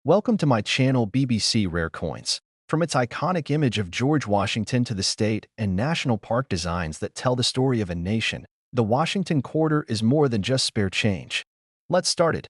Welcome to my channel BBC Rare Coins. From its iconic image of George Washington to the state and national park designs that tell the story of a nation, the Washington quarter is more than just spare change. Let's start it.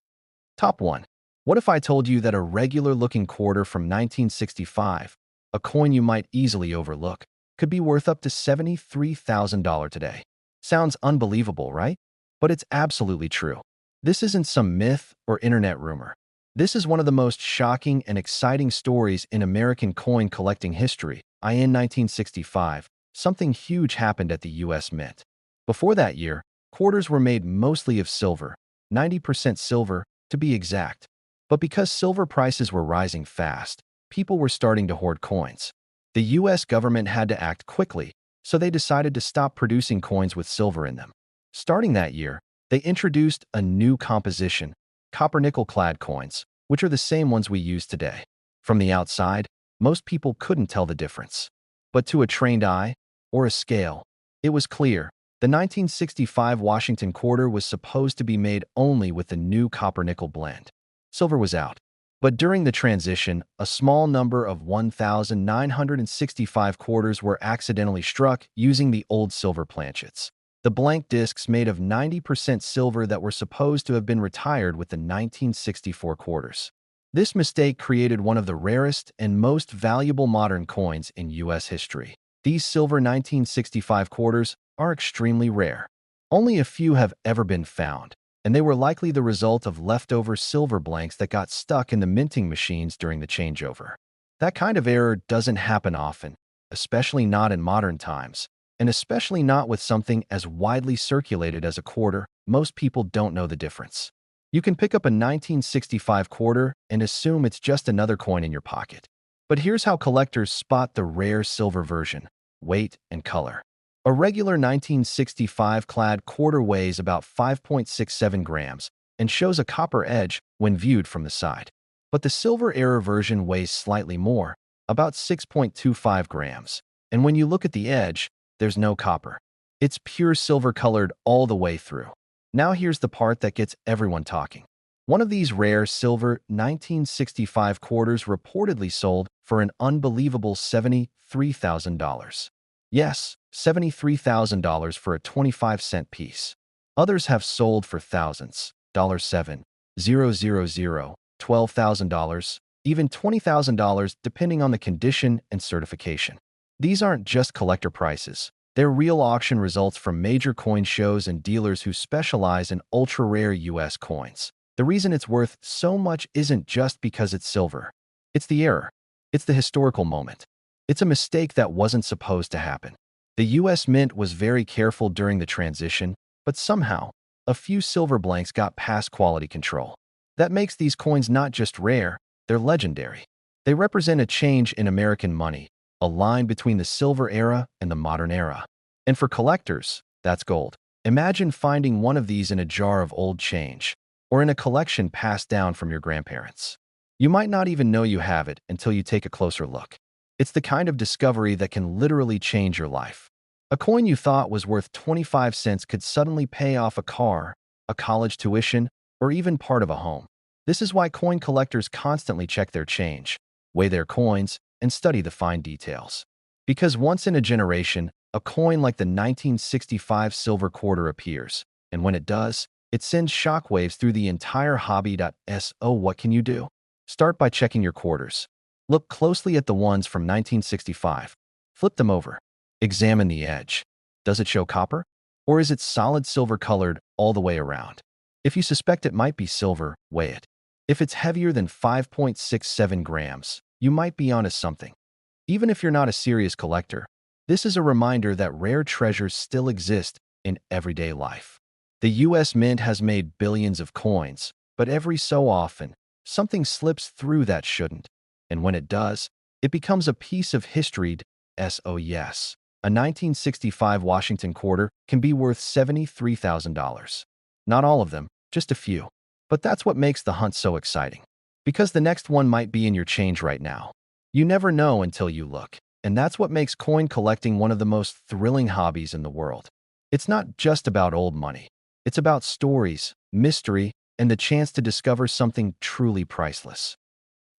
Top 1. What if I told you that a regular-looking quarter from 1965, a coin you might easily overlook, could be worth up to $73,000 today? Sounds unbelievable, right? But it's absolutely true. This isn't some myth or internet rumor. This is one of the most shocking and exciting stories in American coin collecting history. In 1965, something huge happened at the U.S. Mint. Before that year, quarters were made mostly of silver, 90% silver to be exact. But because silver prices were rising fast, people were starting to hoard coins. The U.S. government had to act quickly, so they decided to stop producing coins with silver in them. Starting that year, they introduced a new composition, copper-nickel-clad coins, which are the same ones we use today. From the outside, most people couldn't tell the difference. But to a trained eye, or a scale, it was clear. The 1965 Washington quarter was supposed to be made only with the new copper-nickel blend. Silver was out. But during the transition, a small number of 1,965 quarters were accidentally struck using the old silver planchets, the blank discs made of 90% silver that were supposed to have been retired with the 1964 quarters. This mistake created one of the rarest and most valuable modern coins in U.S. history. These silver 1965 quarters are extremely rare. Only a few have ever been found, and they were likely the result of leftover silver blanks that got stuck in the minting machines during the changeover. That kind of error doesn't happen often, especially not in modern times. And especially not with something as widely circulated as a quarter. Most people don't know the difference. You can pick up a 1965 quarter and assume it's just another coin in your pocket. But here's how collectors spot the rare silver version: weight and color. A regular 1965 clad quarter weighs about 5.67 grams and shows a copper edge when viewed from the side. But the silver error version weighs slightly more, about 6.25 grams. And when you look at the edge, there's no copper. It's pure silver colored all the way through. Now here's the part that gets everyone talking. One of these rare silver 1965 quarters reportedly sold for an unbelievable $73,000. Yes, $73,000 for a 25-cent piece. Others have sold for thousands, $7,000, $12,000, even $20,000 depending on the condition and certification. These aren't just collector prices. They're real auction results from major coin shows and dealers who specialize in ultra-rare U.S. coins. The reason it's worth so much isn't just because it's silver. It's the error. It's the historical moment. It's a mistake that wasn't supposed to happen. The U.S. Mint was very careful during the transition, but somehow, a few silver blanks got past quality control. That makes these coins not just rare, they're legendary. They represent a change in American money, a line between the silver era and the modern era. And for collectors, that's gold. Imagine finding one of these in a jar of old change, or in a collection passed down from your grandparents. You might not even know you have it until you take a closer look. It's the kind of discovery that can literally change your life. A coin you thought was worth 25 cents could suddenly pay off a car, a college tuition, or even part of a home. This is why coin collectors constantly check their change, weigh their coins, and study the fine details. Because once in a generation, a coin like the 1965 silver quarter appears, and when it does, it sends shockwaves through the entire hobby. So what can you do? Start by checking your quarters. Look closely at the ones from 1965. Flip them over. Examine the edge. Does it show copper? Or is it solid silver colored all the way around? If you suspect it might be silver, weigh it. If it's heavier than 5.67 grams, you might be onto something. Even if you're not a serious collector, this is a reminder that rare treasures still exist in everyday life. The U.S. Mint has made billions of coins, but every so often, something slips through that shouldn't. And when it does, it becomes a piece of history. So yes, a 1965 Washington quarter can be worth $73,000. Not all of them, just a few. But that's what makes the hunt so exciting. Because the next one might be in your change right now. You never know until you look. And that's what makes coin collecting one of the most thrilling hobbies in the world. It's not just about old money. It's about stories, mystery, and the chance to discover something truly priceless.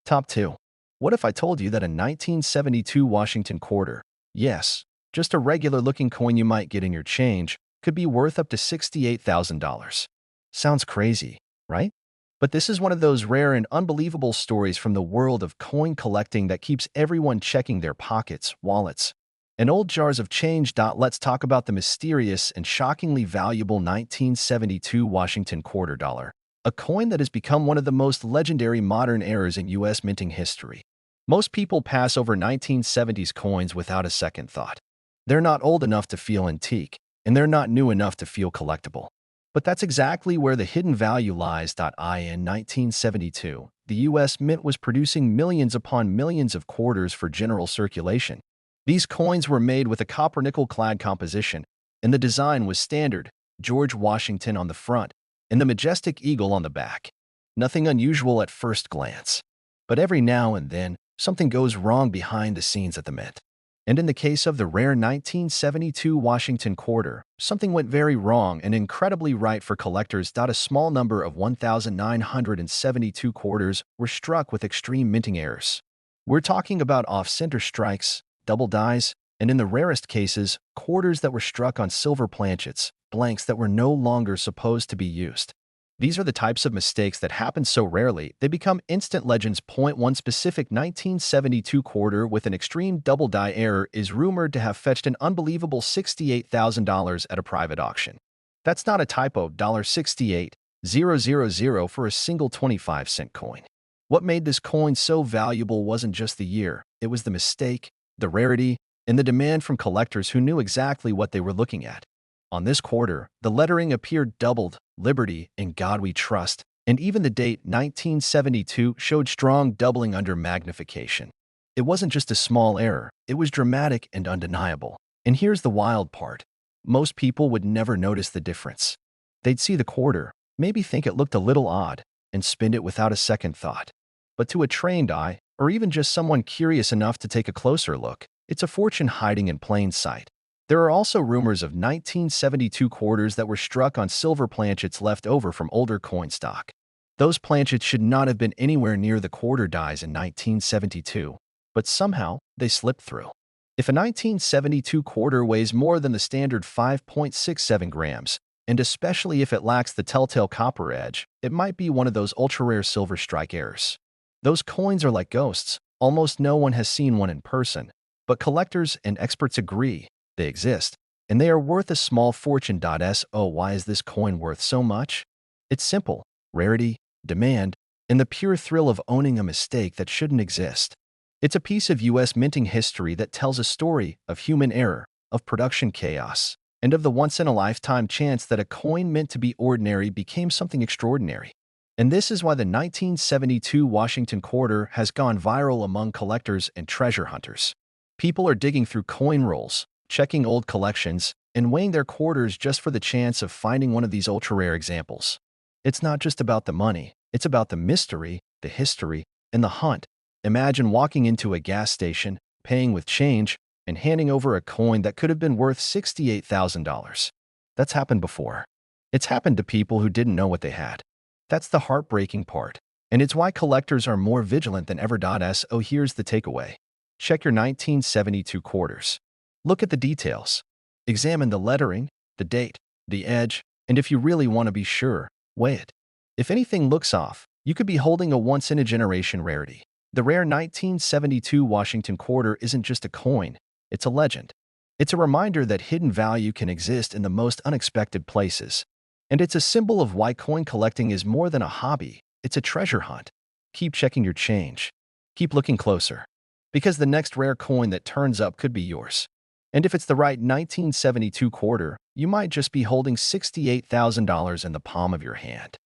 Top 2. What if I told you that a 1972 Washington quarter, yes, just a regular-looking coin you might get in your change, could be worth up to $68,000? Sounds crazy, right? But this is one of those rare and unbelievable stories from the world of coin collecting that keeps everyone checking their pockets, wallets, and old jars of change. Let's talk about the mysterious and shockingly valuable 1972 Washington quarter dollar, a coin that has become one of the most legendary modern eras in U.S. minting history. Most people pass over 1970s coins without a second thought. They're not old enough to feel antique, and they're not new enough to feel collectible. But that's exactly where the hidden value lies. In 1972, the U.S. Mint was producing millions upon millions of quarters for general circulation. These coins were made with a copper-nickel-clad composition, and the design was standard: George Washington on the front and the majestic eagle on the back. Nothing unusual at first glance. But every now and then, something goes wrong behind the scenes at the Mint. And in the case of the rare 1972 Washington quarter, something went very wrong and incredibly right for collectors. A small number of 1,972 quarters were struck with extreme minting errors. We're talking about off-center strikes, double dies, and in the rarest cases, quarters that were struck on silver planchets, blanks that were no longer supposed to be used. These are the types of mistakes that happen so rarely, they become instant legends. One specific 1972 quarter with an extreme double die error is rumored to have fetched an unbelievable $68,000 at a private auction. That's not a typo, $68,000 for a single 25-cent coin. What made this coin so valuable wasn't just the year, it was the mistake, the rarity, and the demand from collectors who knew exactly what they were looking at. On this quarter, the lettering appeared doubled, Liberty, In God We Trust, and even the date 1972 showed strong doubling under magnification. It wasn't just a small error, it was dramatic and undeniable. And here's the wild part. Most people would never notice the difference. They'd see the quarter, maybe think it looked a little odd, and spend it without a second thought. But to a trained eye, or even just someone curious enough to take a closer look, it's a fortune hiding in plain sight. There are also rumors of 1972 quarters that were struck on silver planchets left over from older coin stock. Those planchets should not have been anywhere near the quarter dies in 1972, but somehow they slipped through. If a 1972 quarter weighs more than the standard 5.67 grams, and especially if it lacks the telltale copper edge, it might be one of those ultra-rare silver strike errors. Those coins are like ghosts. Almost no one has seen one in person, but collectors and experts agree they exist, and they are worth a small fortune. So why is this coin worth so much? It's simple: rarity, demand, and the pure thrill of owning a mistake that shouldn't exist. It's a piece of U.S. minting history that tells a story of human error, of production chaos, and of the once-in-a-lifetime chance that a coin meant to be ordinary became something extraordinary. And this is why the 1972 Washington quarter has gone viral among collectors and treasure hunters. People are digging through coin rolls, checking old collections, and weighing their quarters just for the chance of finding one of these ultra-rare examples. It's not just about the money, it's about the mystery, the history, and the hunt. Imagine walking into a gas station, paying with change, and handing over a coin that could have been worth $68,000. That's happened before. It's happened to people who didn't know what they had. That's the heartbreaking part, and it's why collectors are more vigilant than ever. So here's the takeaway. Check your 1972 quarters. Look at the details. Examine the lettering, the date, the edge, and if you really want to be sure, weigh it. If anything looks off, you could be holding a once-in-a-generation rarity. The rare 1972 Washington quarter isn't just a coin, it's a legend. It's a reminder that hidden value can exist in the most unexpected places. And it's a symbol of why coin collecting is more than a hobby, it's a treasure hunt. Keep checking your change. Keep looking closer. Because the next rare coin that turns up could be yours. And if it's the right 1972 quarter, you might just be holding $68,000 in the palm of your hand.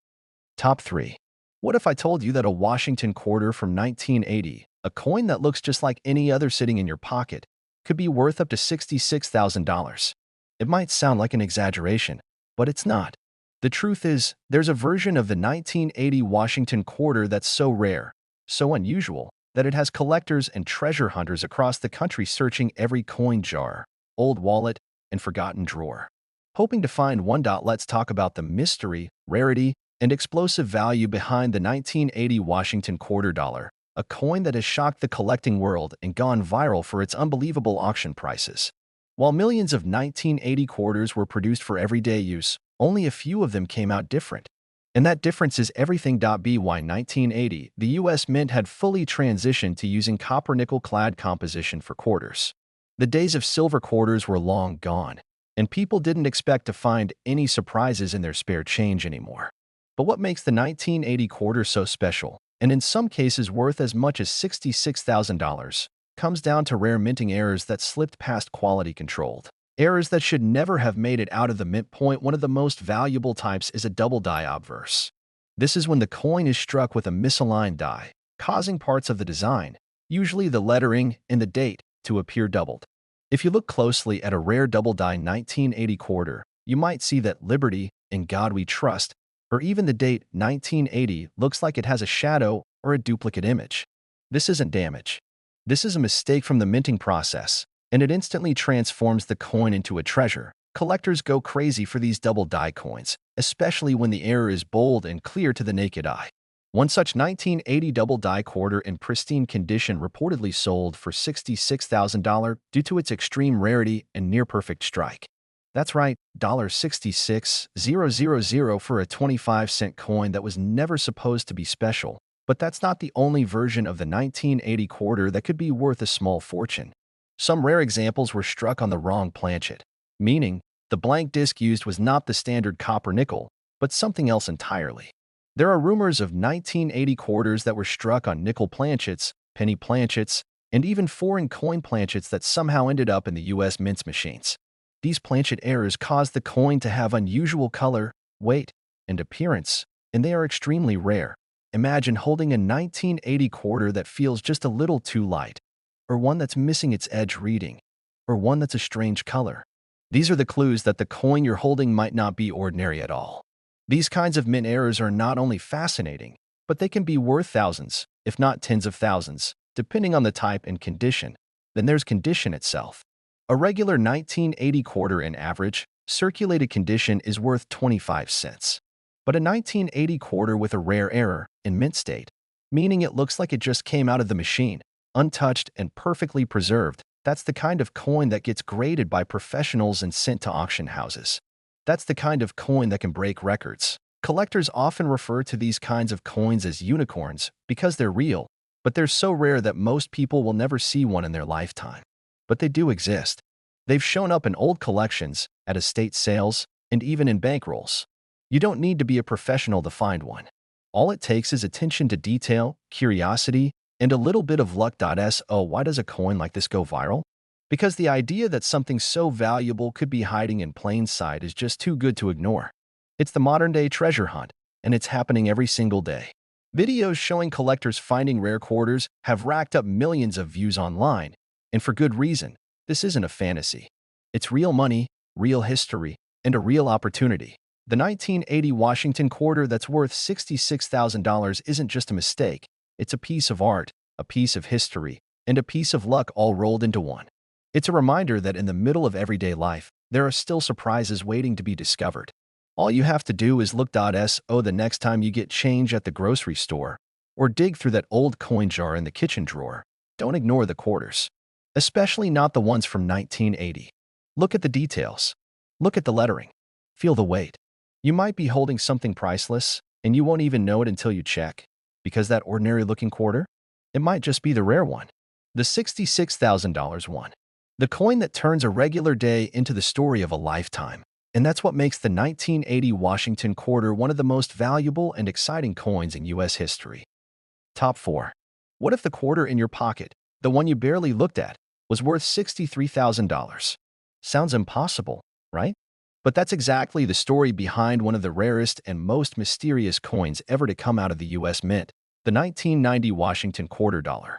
Top 3. What if I told you that a Washington quarter from 1980, a coin that looks just like any other sitting in your pocket, could be worth up to $66,000? It might sound like an exaggeration, but it's not. The truth is, there's a version of the 1980 Washington quarter that's so rare, so unusual, that it has collectors and treasure hunters across the country searching every coin jar, old wallet, and forgotten drawer, hoping to find one. Let's talk about the mystery, rarity, and explosive value behind the 1980 Washington quarter dollar, a coin that has shocked the collecting world and gone viral for its unbelievable auction prices. While millions of 1980 quarters were produced for everyday use, only a few of them came out different. And that difference is everything. By 1980, the US Mint had fully transitioned to using copper-nickel-clad composition for quarters. The days of silver quarters were long gone, and people didn't expect to find any surprises in their spare change anymore. But what makes the 1980 quarter so special, and in some cases worth as much as $66,000, comes down to rare minting errors that slipped past quality controlled. Errors that should never have made it out of the mint. One of the most valuable types is a double die obverse. This is when the coin is struck with a misaligned die, causing parts of the design, usually the lettering and the date, to appear doubled. If you look closely at a rare double die 1980 quarter, you might see that Liberty, In God We Trust, or even the date 1980 looks like it has a shadow or a duplicate image. This isn't damage. This is a mistake from the minting process, and it instantly transforms the coin into a treasure. Collectors go crazy for these double die coins, especially when the error is bold and clear to the naked eye. One such 1980 double die quarter in pristine condition reportedly sold for $66,000 due to its extreme rarity and near-perfect strike. That's right, $66,000 for a 25-cent coin that was never supposed to be special. But that's not the only version of the 1980 quarter that could be worth a small fortune. Some rare examples were struck on the wrong planchet, meaning the blank disc used was not the standard copper-nickel, but something else entirely. There are rumors of 1980 quarters that were struck on nickel planchets, penny planchets, and even foreign coin planchets that somehow ended up in the US Mint's machines. These planchet errors caused the coin to have unusual color, weight, and appearance, and they are extremely rare. Imagine holding a 1980 quarter that feels just a little too light, or one that's missing its edge reading, or one that's a strange color. These are the clues that the coin you're holding might not be ordinary at all. These kinds of mint errors are not only fascinating, but they can be worth thousands, if not tens of thousands, depending on the type and condition. Then there's condition itself. A regular 1980 quarter in average, circulated condition is worth 25 cents. But a 1980 quarter with a rare error, in mint state, meaning it looks like it just came out of the machine, untouched and perfectly preserved, that's the kind of coin that gets graded by professionals and sent to auction houses. That's the kind of coin that can break records. Collectors often refer to these kinds of coins as unicorns because they're real, but they're so rare that most people will never see one in their lifetime. But they do exist. They've shown up in old collections, at estate sales, and even in bankrolls. You don't need to be a professional to find one. All it takes is attention to detail, curiosity, and a little bit of luck. So why does a coin like this go viral? Because the idea that something so valuable could be hiding in plain sight is just too good to ignore. It's the modern-day treasure hunt, and it's happening every single day. Videos showing collectors finding rare quarters have racked up millions of views online, and for good reason. This isn't a fantasy. It's real money, real history, and a real opportunity. The 1980 Washington quarter that's worth $66,000 isn't just a mistake. It's a piece of art, a piece of history, and a piece of luck all rolled into one. It's a reminder that in the middle of everyday life, there are still surprises waiting to be discovered. All you have to do is look. So the next time you get change at the grocery store, or dig through that old coin jar in the kitchen drawer, don't ignore the quarters. Especially not the ones from 1980. Look at the details. Look at the lettering. Feel the weight. You might be holding something priceless, and you won't even know it until you check. Because that ordinary-looking quarter? It might just be the rare one. The $66,000 one. The coin that turns a regular day into the story of a lifetime. And that's what makes the 1980 Washington quarter one of the most valuable and exciting coins in U.S. history. Top 4. What if the quarter in your pocket, the one you barely looked at, was worth $63,000? Sounds impossible, right? But that's exactly the story behind one of the rarest and most mysterious coins ever to come out of the U.S. Mint, the 1990 Washington quarter dollar.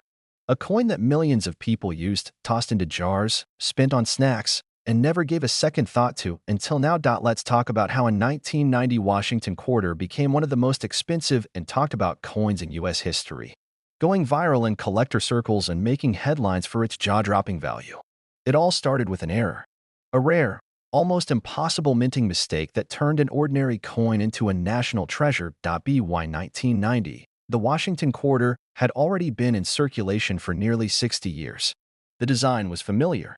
A coin that millions of people used, tossed into jars, spent on snacks, and never gave a second thought to until now. Let's talk about how a 1990 Washington quarter became one of the most expensive and talked about coins in U.S. history, going viral in collector circles and making headlines for its jaw-dropping value. It all started with an error. A rare, almost impossible minting mistake that turned an ordinary coin into a national treasure. By 1990, The Washington quarter had already been in circulation for nearly 60 years. The design was familiar.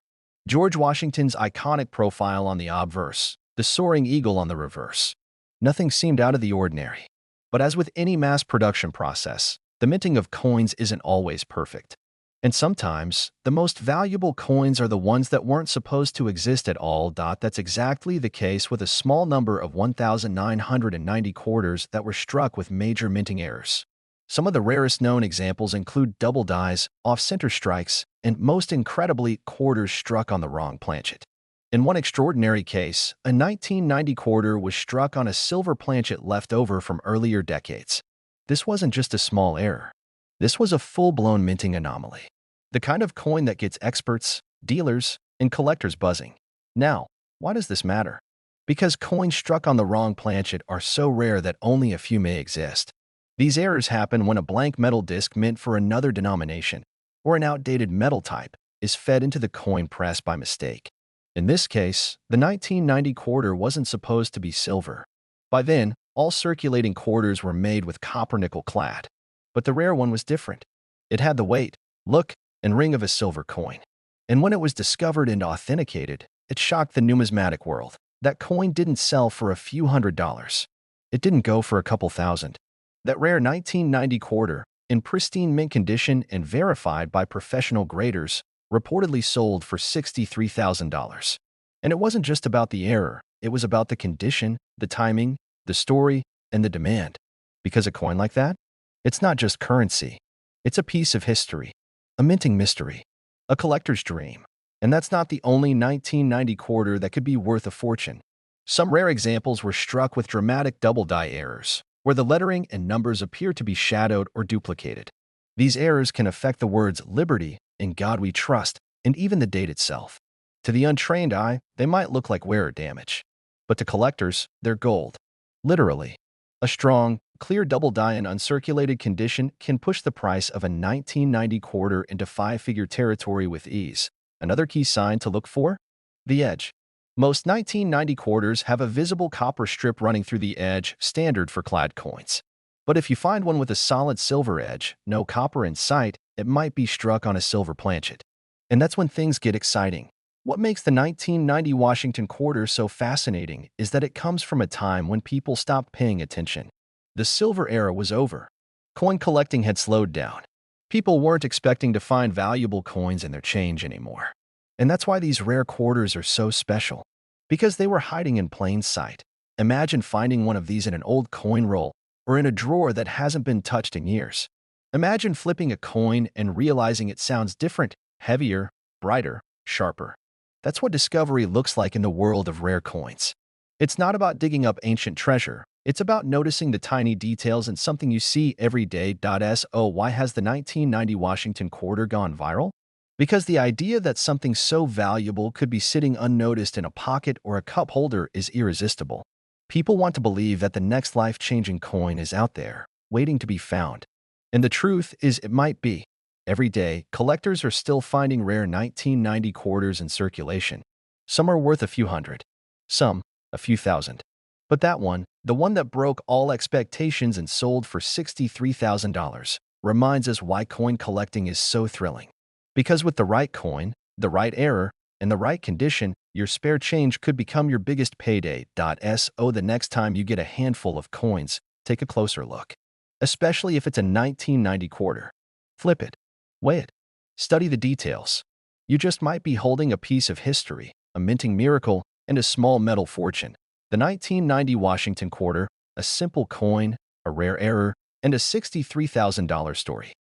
George Washington's iconic profile on the obverse, the soaring eagle on the reverse. Nothing seemed out of the ordinary. But as with any mass production process, the minting of coins isn't always perfect. And sometimes, the most valuable coins are the ones that weren't supposed to exist at all. That's exactly the case with a small number of 1,990 quarters that were struck with major minting errors. Some of the rarest known examples include double dies, off-center strikes, and most incredibly, quarters struck on the wrong planchet. In one extraordinary case, a 1990 quarter was struck on a silver planchet left over from earlier decades. This wasn't just a small error. This was a full-blown minting anomaly. The kind of coin that gets experts, dealers, and collectors buzzing. Now, why does this matter? Because coins struck on the wrong planchet are so rare that only a few may exist. These errors happen when a blank metal disc meant for another denomination, or an outdated metal type, is fed into the coin press by mistake. In this case, the 1990 quarter wasn't supposed to be silver. By then, all circulating quarters were made with copper-nickel clad. But the rare one was different. It had the weight, look, and ring of a silver coin. And when it was discovered and authenticated, it shocked the numismatic world. That coin didn't sell for a few $100s. It didn't go for a couple thousand. That rare 1990 quarter, in pristine mint condition and verified by professional graders, reportedly sold for $63,000. And it wasn't just about the error, it was about the condition, the timing, the story, and the demand. Because a coin like that? It's not just currency. It's a piece of history, a minting mystery, a collector's dream. And that's not the only 1990 quarter that could be worth a fortune. Some rare examples were struck with dramatic double die errors, where the lettering and numbers appear to be shadowed or duplicated. These errors can affect the words liberty, in God we trust, and even the date itself. To the untrained eye, they might look like wear damage. But to collectors, they're gold. Literally. A strong, clear double die in uncirculated condition can push the price of a 1990 quarter into five-figure territory with ease. Another key sign to look for? The edge. Most 1990 quarters have a visible copper strip running through the edge, standard for clad coins. But if you find one with a solid silver edge, no copper in sight, it might be struck on a silver planchet. And that's when things get exciting. What makes the 1990 Washington quarter so fascinating is that it comes from a time when people stopped paying attention. The silver era was over. Coin collecting had slowed down. People weren't expecting to find valuable coins in their change anymore. And that's why these rare quarters are so special. Because they were hiding in plain sight. Imagine finding one of these in an old coin roll or in a drawer that hasn't been touched in years. Imagine flipping a coin and realizing it sounds different, heavier, brighter, sharper. That's what discovery looks like in the world of rare coins. It's not about digging up ancient treasure. It's about noticing the tiny details in something you see every day. So why has the 1990 Washington quarter gone viral? Because the idea that something so valuable could be sitting unnoticed in a pocket or a cup holder is irresistible. People want to believe that the next life-changing coin is out there, waiting to be found. And the truth is it might be. Every day, collectors are still finding rare 1990 quarters in circulation. Some are worth a few hundred. Some, a few thousand. But that one, the one that broke all expectations and sold for $63,000, reminds us why coin collecting is so thrilling. Because with the right coin, the right error, and the right condition, your spare change could become your biggest payday. So the next time you get a handful of coins, take a closer look. Especially if it's a 1990 quarter. Flip it. Weigh it. Study the details. You just might be holding a piece of history, a minting miracle, and a small metal fortune. The 1990 Washington quarter, a simple coin, a rare error, and a $63,000 story.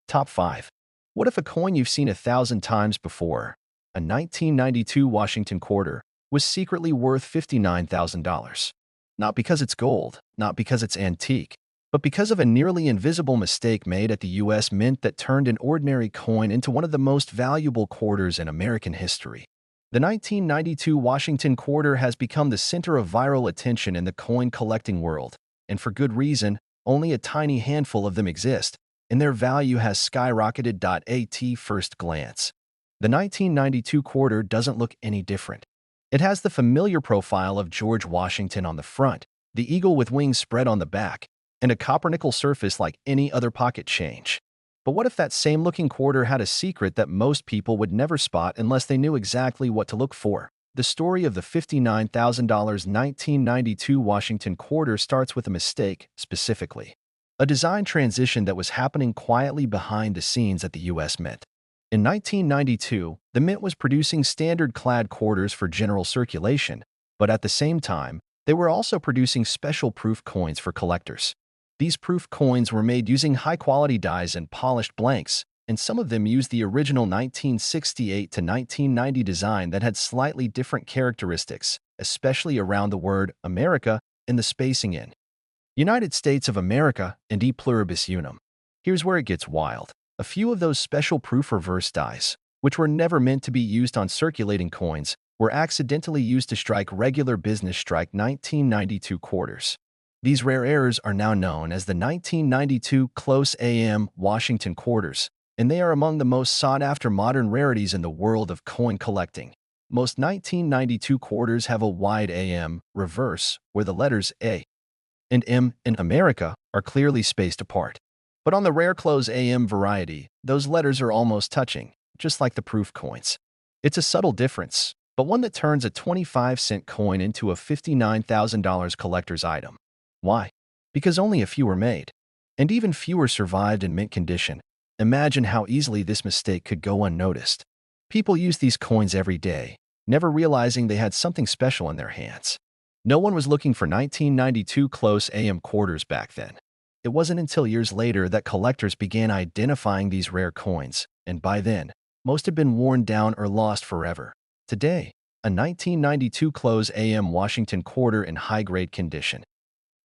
Top 5. What if a coin you've seen 1,000 times before, a 1992 Washington quarter, was secretly worth $59,000? Not because it's gold, not because it's antique, but because of a nearly invisible mistake made at the U.S. Mint that turned an ordinary coin into one of the most valuable quarters in American history. The 1992 Washington quarter has become the center of viral attention in the coin collecting world, and for good reason. Only a tiny handful of them exist, and their value has skyrocketed. At first glance, the 1992 quarter doesn't look any different. It has the familiar profile of George Washington on the front, the eagle with wings spread on the back, and a copper-nickel surface like any other pocket change. But what if that same looking quarter had a secret that most people would never spot unless they knew exactly what to look for? The story of the $59,000 1992 Washington quarter starts with a mistake, specifically. A design transition that was happening quietly behind the scenes at the U.S. Mint. In 1992, the Mint was producing standard-clad quarters for general circulation, but at the same time, they were also producing special proof coins for collectors. These proof coins were made using high-quality dies and polished blanks, and some of them used the original 1968 to 1990 design that had slightly different characteristics, especially around the word America and the spacing in United States of America and e pluribus unum. Here's where it gets wild. A few of those special proof reverse dies, which were never meant to be used on circulating coins, were accidentally used to strike regular business strike 1992 quarters. These rare errors are now known as the 1992 close AM Washington quarters, and they are among the most sought-after modern rarities in the world of coin collecting. Most 1992 quarters have a wide AM reverse, where the letters A and M in America are clearly spaced apart. But on the rare close AM variety, those letters are almost touching, just like the proof coins. It's a subtle difference, but one that turns a 25-cent coin into a $59,000 collector's item. Why? Because only a few were made, and even fewer survived in mint condition. Imagine how easily this mistake could go unnoticed. People use these coins every day, never realizing they had something special in their hands. No one was looking for 1992 close AM quarters back then. It wasn't until years later that collectors began identifying these rare coins, and by then, most had been worn down or lost forever. Today, a 1992 close AM Washington quarter in high-grade condition,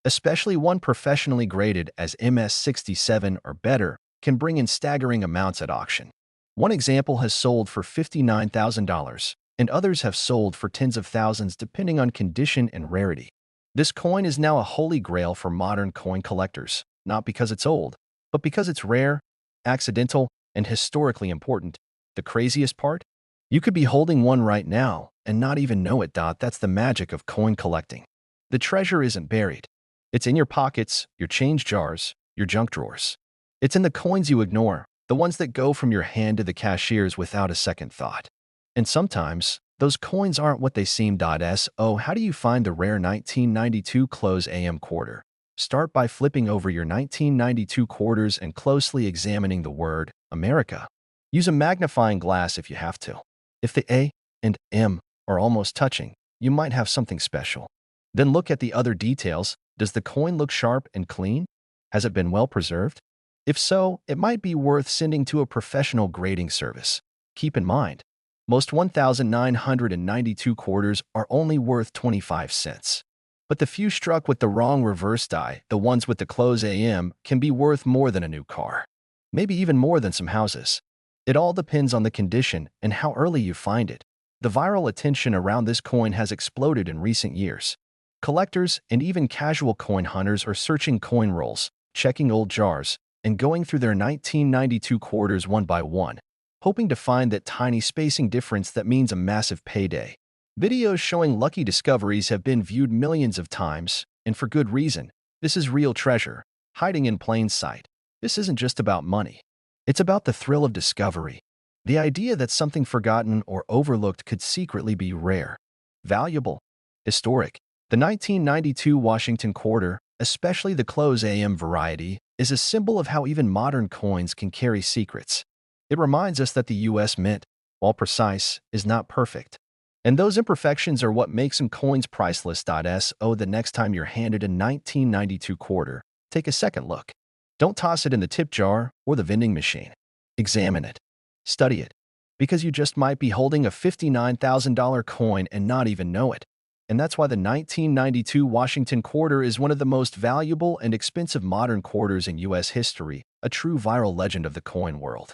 especially one professionally graded as MS67 or better, can bring in staggering amounts at auction. One example has sold for $59,000, and others have sold for tens of thousands depending on condition and rarity. This coin is now a holy grail for modern coin collectors, not because it's old, but because it's rare, accidental, and historically important. The craziest part? You could be holding one right now and not even know it. That's the magic of coin collecting. The treasure isn't buried. It's in your pockets, your change jars, your junk drawers. It's in the coins you ignore, the ones that go from your hand to the cashier's without a second thought. And sometimes, those coins aren't what they seem. So how do you find the rare 1992 close AM quarter? Start by flipping over your 1992 quarters and closely examining the word America. Use a magnifying glass if you have to. If the A and M are almost touching, you might have something special. Then look at the other details. Does the coin look sharp and clean? Has it been well preserved? If so, it might be worth sending to a professional grading service. Keep in mind, most 1,992 quarters are only worth 25 cents. But the few struck with the wrong reverse die, the ones with the close AM, can be worth more than a new car. Maybe even more than some houses. It all depends on the condition and how early you find it. The viral attention around this coin has exploded in recent years. Collectors and even casual coin hunters are searching coin rolls, checking old jars, and going through their 1992 quarters one by one, hoping to find that tiny spacing difference that means a massive payday. Videos showing lucky discoveries have been viewed millions of times, and for good reason. This is real treasure, hiding in plain sight. This isn't just about money. It's about the thrill of discovery. The idea that something forgotten or overlooked could secretly be rare, valuable, historic. The 1992 Washington quarter, especially the close AM variety, is a symbol of how even modern coins can carry secrets. It reminds us that the U.S. Mint, while precise, is not perfect. And those imperfections are what make some coins priceless. So the next time you're handed a 1992 quarter, take a second look. Don't toss it in the tip jar or the vending machine. Examine it. Study it. Because you just might be holding a $59,000 coin and not even know it. And that's why the 1992 Washington quarter is one of the most valuable and expensive modern quarters in U.S. history, a true viral legend of the coin world.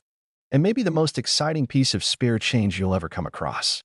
And maybe the most exciting piece of spare change you'll ever come across.